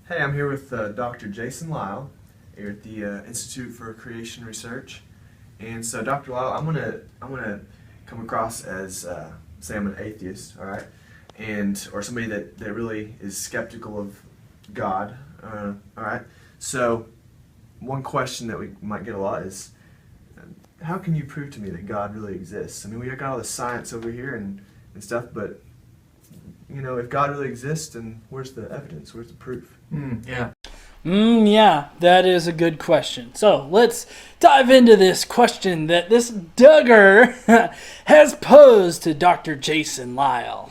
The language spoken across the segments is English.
Hey, I'm here with Dr. Jason Lyle here at the Institute for Creation Research. And so, Dr. Lyle, I'm gonna come across as say I'm an atheist, all right, or somebody that really is skeptical of God, all right. So, one question that we might get a lot is, how can you prove to me that God really exists? I mean, we got all the science over here and stuff, but you know, if God really exists, then where's the evidence? Where's the proof? Yeah, that is a good question. So let's dive into this question that this Duggar has posed to Dr. Jason Lyle.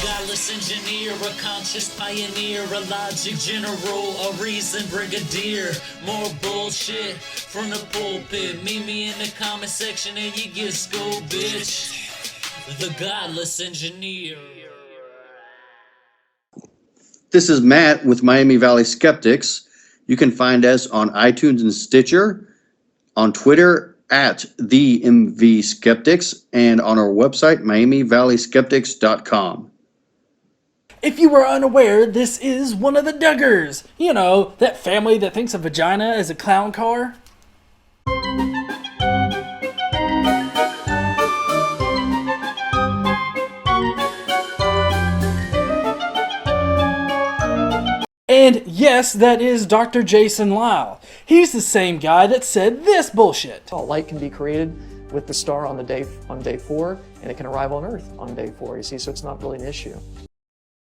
Godless engineer, a conscious pioneer, a logic general, a reason brigadier. More bullshit from the pulpit. Meet me in the comment section and you get schooled, bitch. The Godless Engineer. This is Matt with Miami Valley Skeptics. You can find us on iTunes and Stitcher, on Twitter at the MV Skeptics, and on our website, MiamiValleySkeptics.com. If you were unaware, this is one of the Duggars. You know, that family that thinks a vagina is a clown car. And yes, that is Dr. Jason Lyle. He's the same guy that said this bullshit. Light can be created with the star on day 4, and it can arrive on Earth on day 4, you see, so it's not really an issue.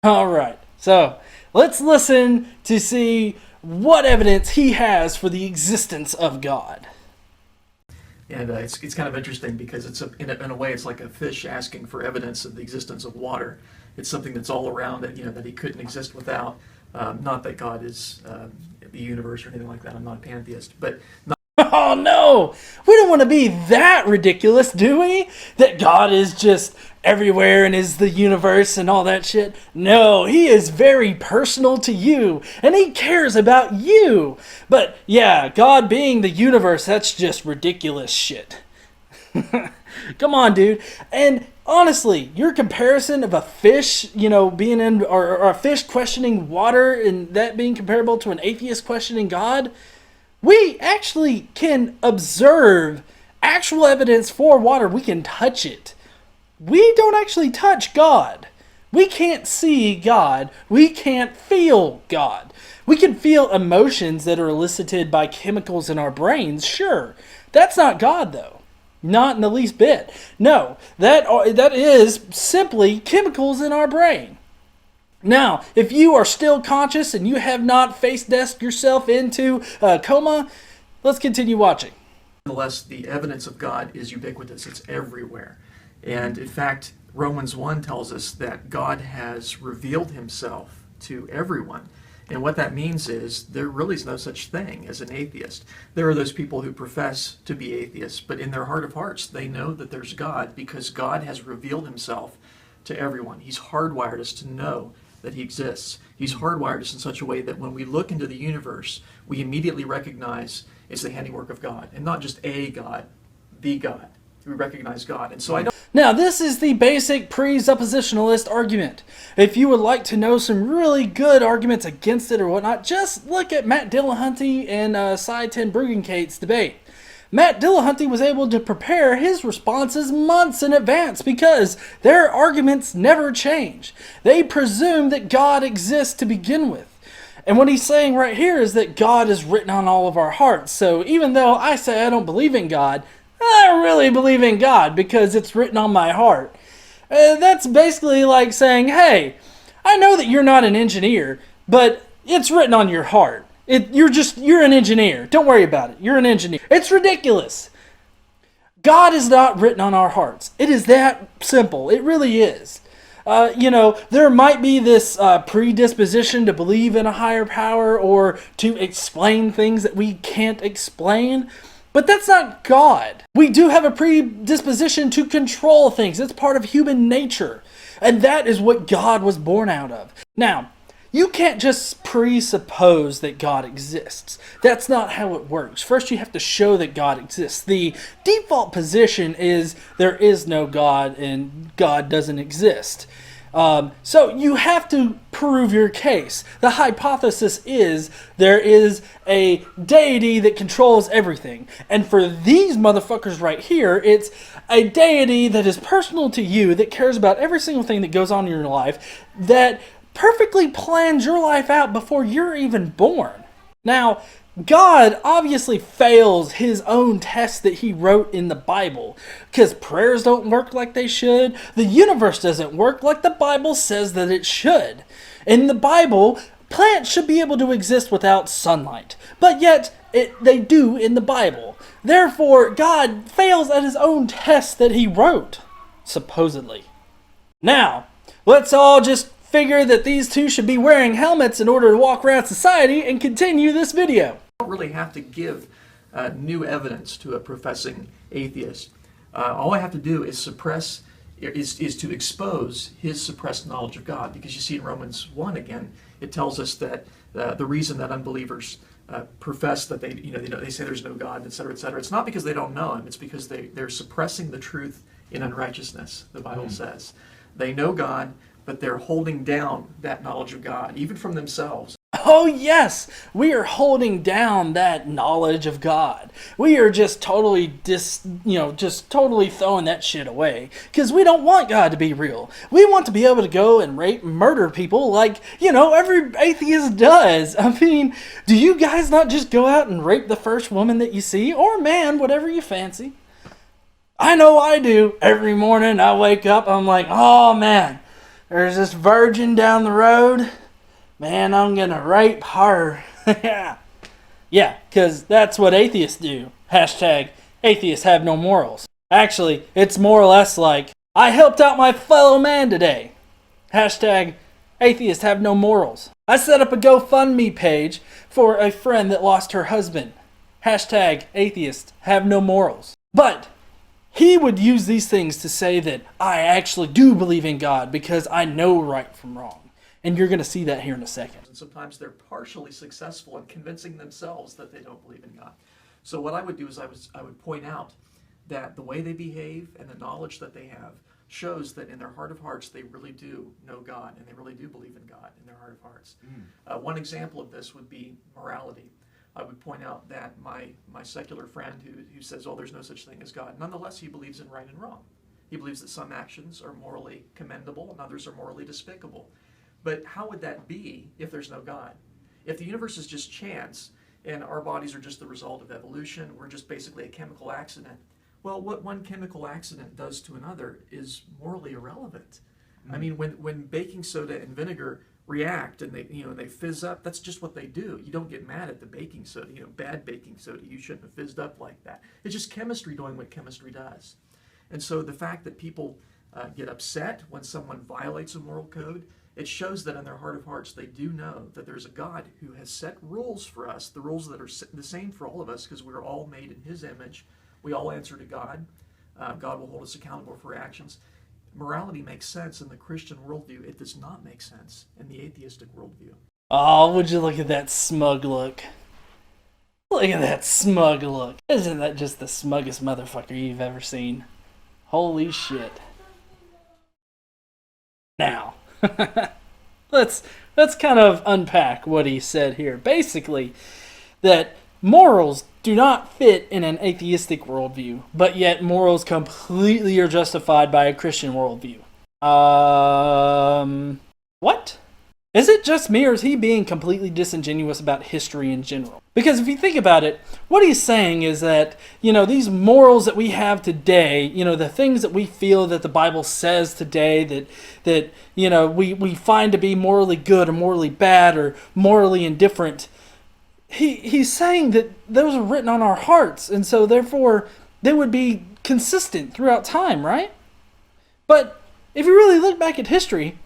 Alright, so let's listen to see what evidence he has for the existence of God. And it's kind of interesting because it's in a way it's like a fish asking for evidence of the existence of water. It's something that's all around it, that he couldn't exist without. Not that God is the universe or anything like that. I'm not a pantheist, but. Oh no! We don't want to be that ridiculous, do we? That God is just everywhere and is the universe and all that shit. No, he is very personal to you and he cares about you. But yeah, God being the universe, that's just ridiculous shit. Come on, dude. And honestly, your comparison of a fish, being in, or a fish questioning water and that being comparable to an atheist questioning God, we actually can observe actual evidence for water. We can touch it. We don't actually touch God. We can't see God. We can't feel God. We can feel emotions that are elicited by chemicals in our brains, sure. That's not God, though. Not in the least bit. No, that is simply chemicals in our brain. Now, if you are still conscious and you have not face desked yourself into a coma, let's continue watching. Nonetheless, the evidence of God is ubiquitous. It's everywhere. And in fact, Romans 1 tells us that God has revealed himself to everyone. And what that means is there really is no such thing as an atheist. There are those people who profess to be atheists, but in their heart of hearts, they know that there's God because God has revealed himself to everyone. He's hardwired us to know that he exists. He's hardwired us in such a way that when we look into the universe, we immediately recognize it's the handiwork of God, and not just a God, the God. We recognize God. And so Now, this is the basic presuppositionalist argument. If you would like to know some really good arguments against it or whatnot, just look at Matt Dillahunty and Cy Ten Bruggenkate's debate. Matt Dillahunty was able to prepare his responses months in advance because their arguments never change. They presume that God exists to begin with. And what he's saying right here is that God is written on all of our hearts. So even though I say I don't believe in God, I really believe in God because it's written on my heart. That's basically like saying, hey, I know that you're not an engineer, but it's written on your heart. You're an engineer. Don't worry about it. You're an engineer. It's ridiculous. God is not written on our hearts. It is that simple. It really is. There might be this predisposition to believe in a higher power or to explain things that we can't explain, but that's not God. We do have a predisposition to control things. It's part of human nature, and that is what God was born out of. Now, you can't just presuppose that God exists. That's not how it works. First, you have to show that God exists. The default position is there is no God and God doesn't exist. So you have to prove your case. The hypothesis is there is a deity that controls everything. And for these motherfuckers right here, it's a deity that is personal to you, that cares about every single thing that goes on in your life, that perfectly plans your life out before you're even born. Now, God obviously fails his own test that he wrote in the Bible, because prayers don't work like they should. The universe doesn't work like the Bible says that it should. In the Bible, plants should be able to exist without sunlight, but yet they do in the Bible. Therefore, God fails at his own test that he wrote, supposedly. Now, let's all just figure that these two should be wearing helmets in order to walk around society and continue this video. Don't really have to give new evidence to a professing atheist. All I have to do is is to expose his suppressed knowledge of God, because you see in Romans 1 again, it tells us that the reason that unbelievers profess that they say there's no God, etc., etc., it's not because they don't know him, it's because they're suppressing the truth in unrighteousness, the Bible says. They know God, but they're holding down that knowledge of God, even from themselves. Oh yes, we are holding down that knowledge of God. We are just totally totally throwing that shit away, because we don't want God to be real. We want to be able to go and rape and murder people like, every atheist does. I mean, do you guys not just go out and rape the first woman that you see, or man, whatever you fancy? I know I do. Every morning I wake up, I'm like, oh man, there's this virgin down the road. Man, I'm gonna rape her. Yeah, because that's what atheists do. Hashtag atheists have no morals. Actually, it's more or less like, I helped out my fellow man today. Hashtag atheists have no morals. I set up a GoFundMe page for a friend that lost her husband. Hashtag atheists have no morals. But he would use these things to say that I actually do believe in God because I know right from wrong. And you're going to see that here in a second. And sometimes they're partially successful in convincing themselves that they don't believe in God. So what I would do is I would point out that the way they behave and the knowledge that they have shows that in their heart of hearts they really do know God, and they really do believe in God in their heart of hearts. One example of this would be morality. I would point out that my secular friend who says, oh, there's no such thing as God, nonetheless he believes in right and wrong. He believes that some actions are morally commendable and others are morally despicable. But how would that be if there's no God? If the universe is just chance and our bodies are just the result of evolution, we're just basically a chemical accident. Well, what one chemical accident does to another is morally irrelevant. I mean, when baking soda and vinegar react and they fizz up, that's just what they do. You don't get mad at the baking soda, bad baking soda. You shouldn't have fizzed up like that. It's just chemistry doing what chemistry does. And so the fact that people get upset when someone violates a moral code, it shows that in their heart of hearts they do know that there's a God who has set rules for us, the rules that are the same for all of us because we're all made in his image. We all answer to God. God will hold us accountable for our actions. Morality makes sense in the Christian worldview. It does not make sense in the atheistic worldview. Oh, would you look at that smug look? Look at that smug look. Isn't that just the smuggest motherfucker you've ever seen? Holy shit. Now, let's kind of unpack what he said here. Basically, that morals do not fit in an atheistic worldview, but yet morals completely are justified by a Christian worldview. What? Is it just me, or is he being completely disingenuous about history in general? Because if you think about it, what he's saying is that, these morals that we have today, the things that we feel that the Bible says today that we find to be morally good or morally bad or morally indifferent, he's saying that those are written on our hearts, and so therefore they would be consistent throughout time, right? But if you really look back at history,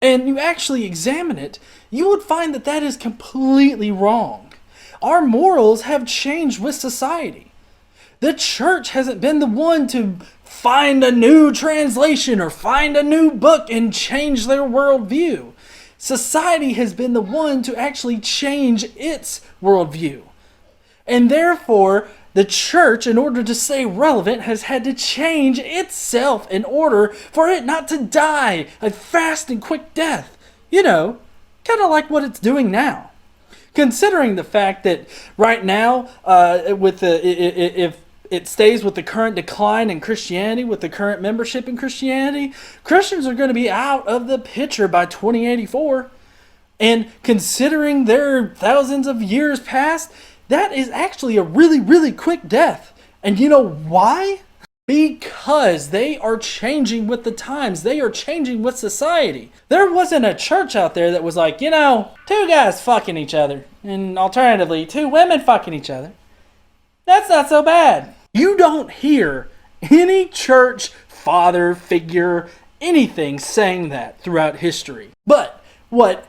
and you actually examine it, you would find that that is completely wrong. Our morals have changed with society. The church hasn't been the one to find a new translation or find a new book and change their worldview. Society has been the one to actually change its worldview. And therefore, the church, in order to stay relevant, has had to change itself in order for it not to die a fast and quick death. You know, kind of like what it's doing now. Considering the fact that right now, if it stays with the current decline in Christianity, with the current membership in Christianity, Christians are going to be out of the picture by 2084. And considering they're thousands of years past, that is actually a really, really quick death. And you know why? Because they are changing with the times. They are changing with society. There wasn't a church out there that was like, you know, 2 guys fucking each other. And alternatively, 2 women fucking each other. That's not so bad. You don't hear any church father figure, anything saying that throughout history. But what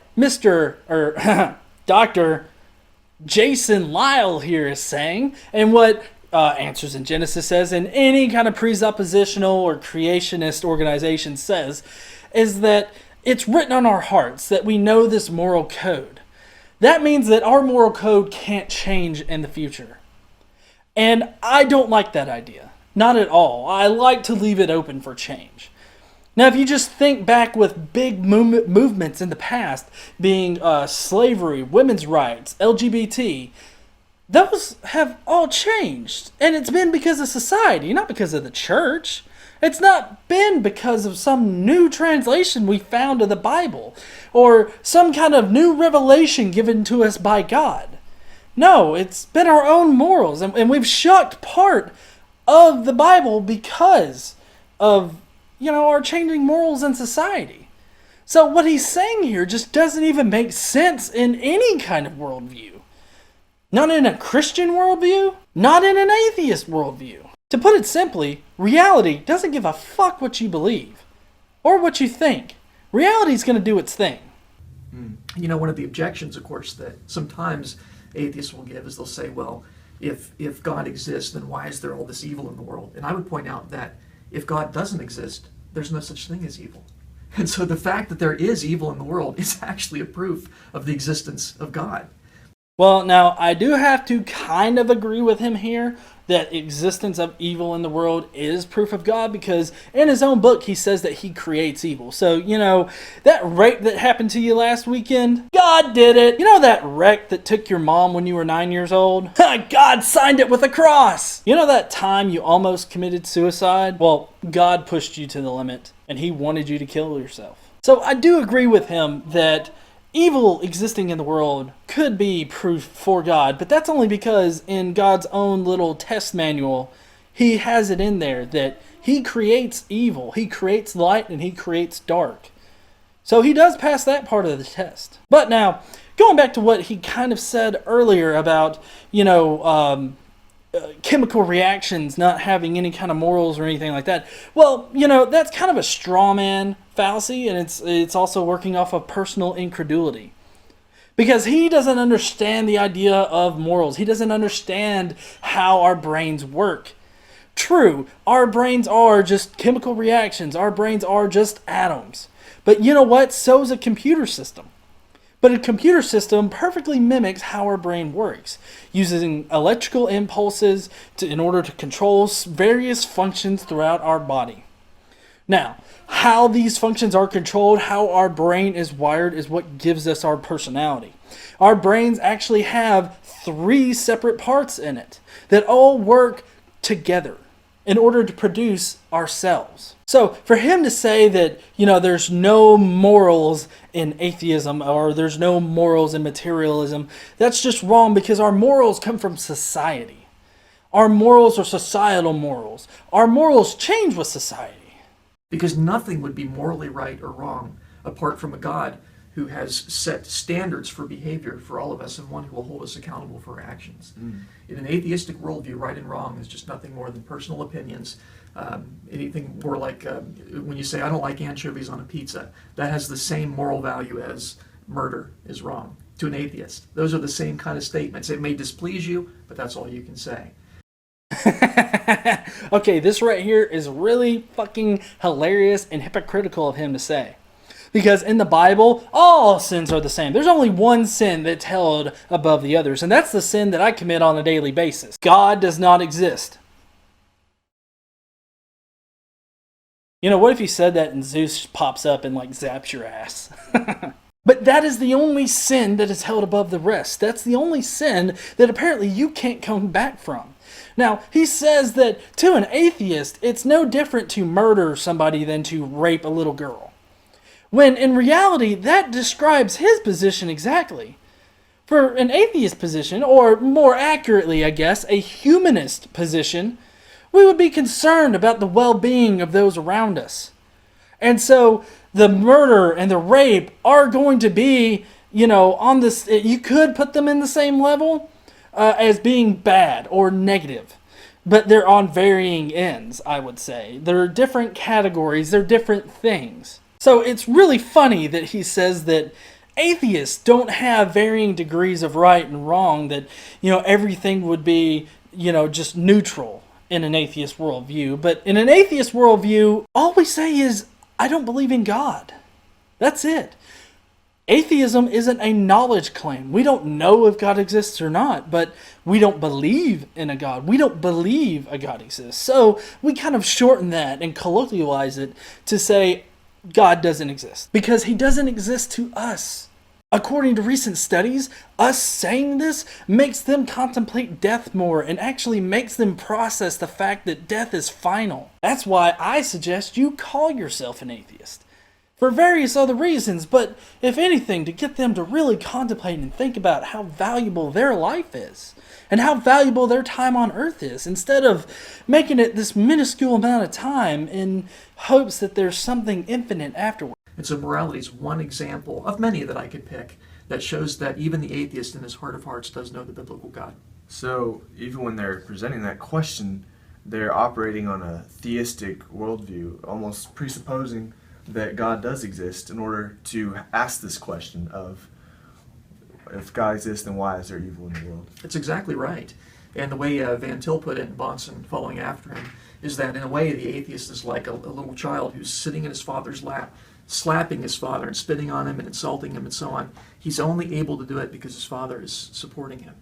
Dr. Jason Lyle here is saying, and what Answers in Genesis says, and any kind of presuppositional or creationist organization says, is that it's written on our hearts that we know this moral code. That means that our moral code can't change in the future. And I don't like that idea. Not at all. I like to leave it open for change. Now, if you just think back with big movements in the past, being slavery, women's rights, LGBT, those have all changed. And it's been because of society, not because of the church. It's not been because of some new translation we found of the Bible or some kind of new revelation given to us by God. No, it's been our own morals. And we've shucked part of the Bible because of, you know, our changing morals in society. So what he's saying here just doesn't even make sense in any kind of worldview. Not in a Christian worldview, not in an atheist worldview. To put it simply, reality doesn't give a fuck what you believe or what you think. Reality's going to do its thing. You know, one of the objections, of course, that sometimes atheists will give is they'll say, well, if God exists, then why is there all this evil in the world? And I would point out that if God doesn't exist, there's no such thing as evil. And so the fact that there is evil in the world is actually a proof of the existence of God. Well, now, I do have to kind of agree with him here that existence of evil in the world is proof of God, because in his own book, he says that he creates evil. So, you know, that rape that happened to you last weekend, God did it. You know that wreck that took your mom when you were 9 years old? God signed it with a cross. You know that time you almost committed suicide? Well, God pushed you to the limit, and he wanted you to kill yourself. So I do agree with him that evil existing in the world could be proof for God, but that's only because in God's own little test manual, he has it in there that he creates evil, he creates light, and he creates dark. So he does pass that part of the test. But now, going back to what he kind of said earlier about, you know, chemical reactions not having any kind of morals or anything like that. Well, you know, that's kind of a straw man fallacy, and it's also working off of personal incredulity. Because he doesn't understand the idea of morals. He doesn't understand how our brains work. True, our brains are just chemical reactions. Our brains are just atoms. But you know what? So is a computer system. But a computer system perfectly mimics how our brain works, using electrical impulses in order to control various functions throughout our body. Now, how these functions are controlled, how our brain is wired, is what gives us our personality. Our brains actually have 3 separate parts in it that all work together in order to produce ourselves. So for him to say that, you know, there's no morals in atheism or there's no morals in materialism, that's just wrong, because our morals come from society. Our morals are societal morals. Our morals change with society. Because nothing would be morally right or wrong apart from a God who has set standards for behavior for all of us, and one who will hold us accountable for our actions. In an atheistic worldview, right and wrong is just nothing more than personal opinions. Anything more like when you say, I don't like anchovies on a pizza, that has the same moral value as murder is wrong to an atheist. Those are the same kind of statements. It may displease you, but that's all you can say. Okay, this right here is really fucking hilarious and hypocritical of him to say. Because in the Bible, all sins are the same. There's only one sin that's held above the others, and that's the sin that I commit on a daily basis. God does not exist. You know, what if you said that and Zeus pops up and like zaps your ass? But that is the only sin that is held above the rest. That's the only sin that apparently you can't come back from. Now, he says that to an atheist, it's no different to murder somebody than to rape a little girl. When in reality, that describes his position exactly. For an atheist position, or more accurately, I guess, a humanist position, we would be concerned about the well-being of those around us. And so the murder and the rape are going to be, on this, you could put them in the same level as being bad or negative. But they're on varying ends, I would say. They're different categories, they're different things. So it's really funny that he says that atheists don't have varying degrees of right and wrong, that, everything would be, just neutral in an atheist worldview. But in an atheist worldview, all we say is, I don't believe in God. That's it. Atheism isn't a knowledge claim. We don't know if God exists or not, but we don't believe in a God. We don't believe a God exists. So we kind of shorten that and colloquialize it to say God doesn't exist, because he doesn't exist to us. According to recent studies, us saying this makes them contemplate death more and actually makes them process the fact that death is final. That's why I suggest you call yourself an atheist. For various other reasons, but if anything, to get them to really contemplate and think about how valuable their life is and how valuable their time on earth is, instead of making it this minuscule amount of time in hopes that there's something infinite afterward. And so morality is one example of many that I could pick that shows that even the atheist in his heart of hearts does know the biblical God. So even when they're presenting that question, they're operating on a theistic worldview, almost presupposing that God does exist in order to ask this question of, if God exists, then why is there evil in the world? That's exactly right. And the way Van Til put it, and Bonson following after him, is that in a way the atheist is like a little child who's sitting in his father's lap, slapping his father and spitting on him and insulting him and so on. He's only able to do it because his father is supporting him.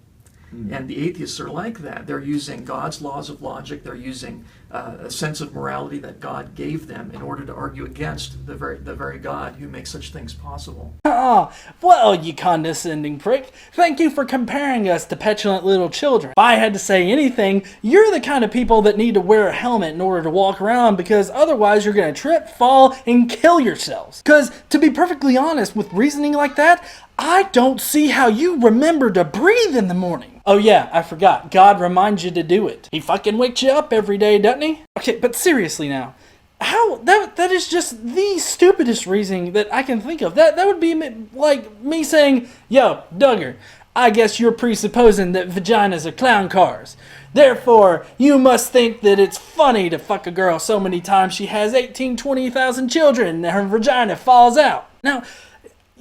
And the atheists are like that. They're using God's laws of logic. They're using a sense of morality that God gave them in order to argue against the very God who makes such things possible. Oh, well, you condescending prick. Thank you for comparing us to petulant little children. If I had to say anything, you're the kind of people that need to wear a helmet in order to walk around, because otherwise you're going to trip, fall, and kill yourselves. Because, to be perfectly honest, with reasoning like that, I don't see how you remember to breathe in the morning. Oh yeah, I forgot. God reminds you to do it. He fucking wakes you up every day, doesn't he? Okay, but seriously now, how that is just the stupidest reasoning that I can think of. That would be like me saying, "Yo, Duggar, I guess you're presupposing that vaginas are clown cars. Therefore, you must think that it's funny to fuck a girl so many times she has 20,000 children and her vagina falls out." Now,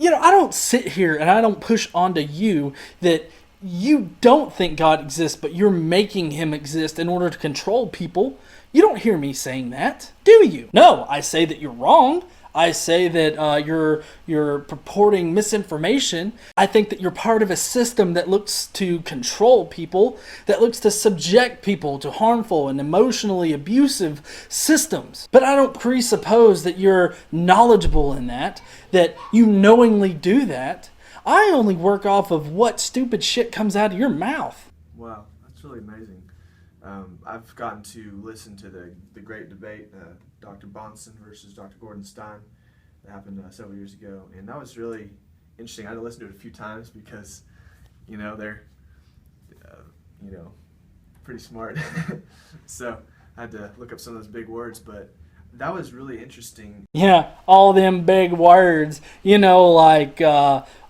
I don't sit here and I don't push onto you that you don't think God exists, but you're making him exist in order to control people. You don't hear me saying that, do you? No, I say that you're wrong. I say that you're purporting misinformation. I think that you're part of a system that looks to control people, that looks to subject people to harmful and emotionally abusive systems. But I don't presuppose that you're knowledgeable in that you knowingly do that. I only work off of what stupid shit comes out of your mouth. Wow, that's really amazing. I've gotten to listen to the great debate, Dr. Bonson versus Dr. Gordon Stein, that happened several years ago, and that was really interesting. I had to listen to it a few times because, they're, pretty smart. So I had to look up some of those big words, but that was really interesting. Yeah, all them big words, like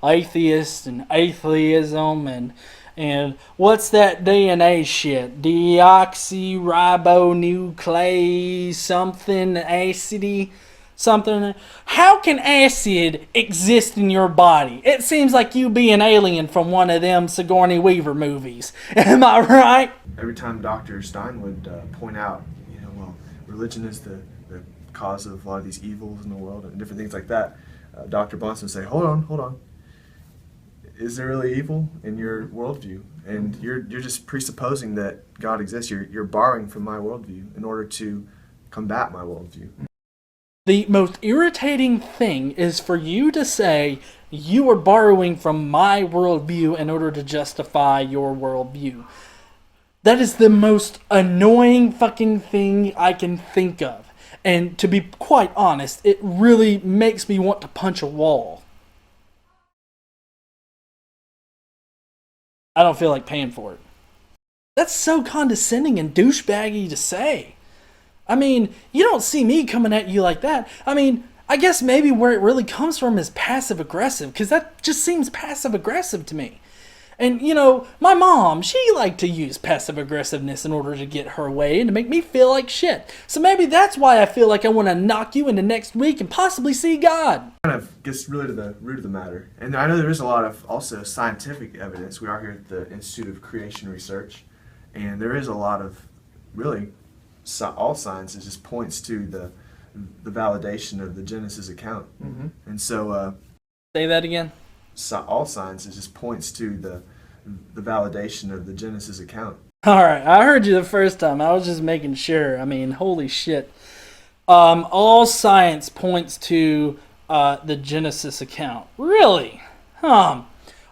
atheist and atheism and what's that DNA shit? Deoxyribonucleic something acidy something. How can acid exist in your body? It seems like you be an alien from one of them Sigourney Weaver movies. Am I right? Every time Dr. Stein would point out, religion is the cause of a lot of these evils in the world and different things like that, Dr. Bunsen would say, hold on. Is there really evil in your worldview? And you're just presupposing that God exists. You're borrowing from my worldview in order to combat my worldview. The most irritating thing is for you to say you are borrowing from my worldview in order to justify your worldview. That is the most annoying fucking thing I can think of. And to be quite honest, it really makes me want to punch a wall. I don't feel like paying for it. That's so condescending and douchebaggy to say. I mean, you don't see me coming at you like that. I mean, I guess maybe where it really comes from is passive aggressive, because that just seems passive aggressive to me. And, you know, my mom, she liked to use passive aggressiveness in order to get her way and to make me feel like shit. So maybe that's why I feel like I want to knock you into next week and possibly see God. Kind of gets really to the root of the matter. And I know there is a lot of also scientific evidence. We are here at the Institute of Creation Research, and there is a lot of really all sciences just points to the validation of the Genesis account. Mm-hmm. And so say that again. All sciences just points to the validation of the Genesis account. All right, I heard you the first time. I was just making sure. I mean, holy shit. All science points to the Genesis account. Really?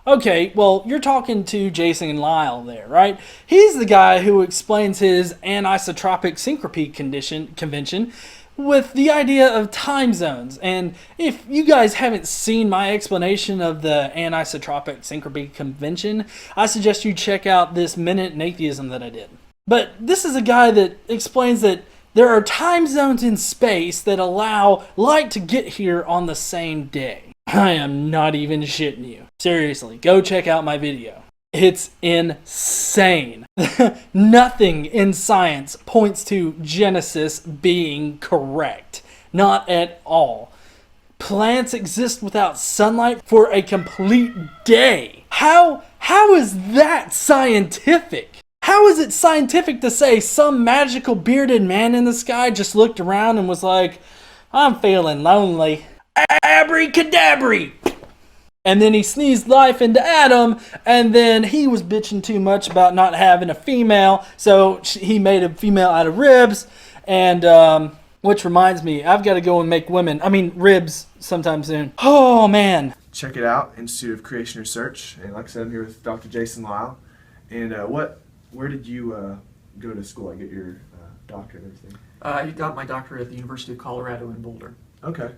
Okay, well, you're talking to Jason Lyle there, right? He's the guy who explains his anisotropic syncropy convention with the idea of time zones. And if you guys haven't seen my explanation of the anisotropic syncropy convention, I suggest you check out this Minute in Atheism that I did. But this is a guy that explains that there are time zones in space that allow light to get here on the same day. I am not even shitting you. Seriously, go check out my video. It's insane. Nothing in science points to Genesis being correct. Not at all. Plants exist without sunlight for a complete day. How is that scientific? How is it scientific to say some magical bearded man in the sky just looked around and was like, I'm feeling lonely. Abracadabra! And then he sneezed life into Adam, and then he was bitching too much about not having a female, so he made a female out of ribs, and, which reminds me, I've got to go and make ribs sometime soon. Oh, man. Check it out, Institute of Creation Research, and like I said, I'm here with Dr. Jason Lyle. And where did you go to school? Get your doctorate and everything? I got my doctorate at the University of Colorado in Boulder. Okay.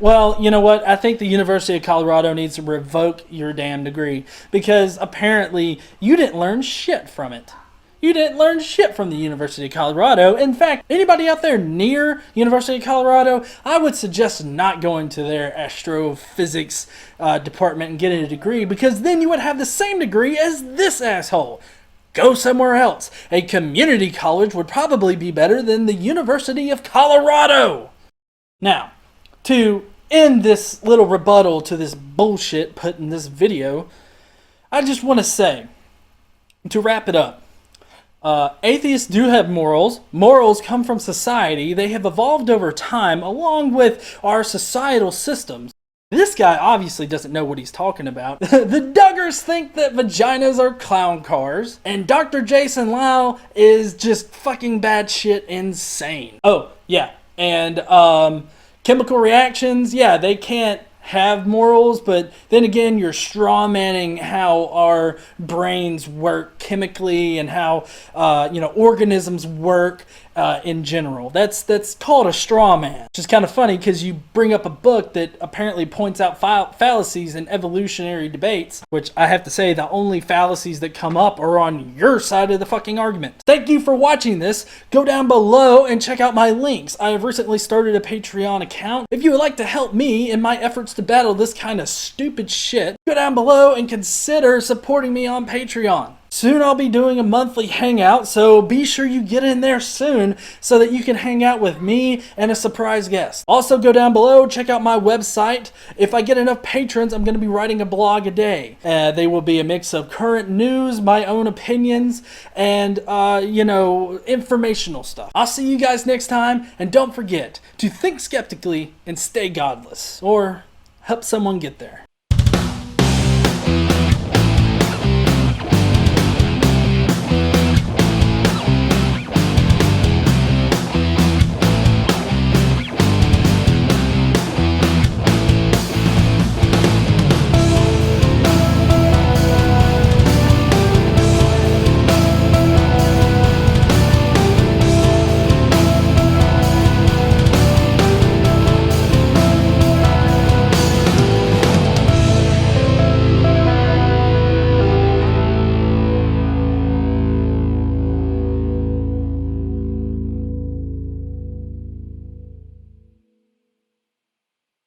Well, you know what? I think the University of Colorado needs to revoke your damn degree, because apparently you didn't learn shit from it. You didn't learn shit from the University of Colorado. In fact, anybody out there near University of Colorado, I would suggest not going to their astrophysics department and getting a degree, because then you would have the same degree as this asshole. Go somewhere else. A community college would probably be better than the University of Colorado. Now, to end this little rebuttal to this bullshit put in this video, I just want to say, to wrap it up, atheists do have morals. Morals come from society. They have evolved over time along with our societal systems. This guy obviously doesn't know what he's talking about. The Duggars think that vaginas are clown cars, and Dr. Jason Lyle is just fucking batshit insane. Oh, yeah, and chemical reactions, yeah, they can't have morals, but then again, you're strawmanning how our brains work chemically and how organisms work in general. That's called a straw man. Which is kind of funny because you bring up a book that apparently points out fallacies in evolutionary debates, which I have to say the only fallacies that come up are on your side of the fucking argument. Thank you for watching this. Go down below and check out my links. I have recently started a Patreon account. If you would like to help me in my efforts to battle this kind of stupid shit, go down below and consider supporting me on Patreon. Soon I'll be doing a monthly hangout, so be sure you get in there soon so that you can hang out with me and a surprise guest. Also, go down below, check out my website. If I get enough patrons, I'm going to be writing a blog a day. They will be a mix of current news, my own opinions, and, informational stuff. I'll see you guys next time, and don't forget to think skeptically and stay godless, or help someone get there.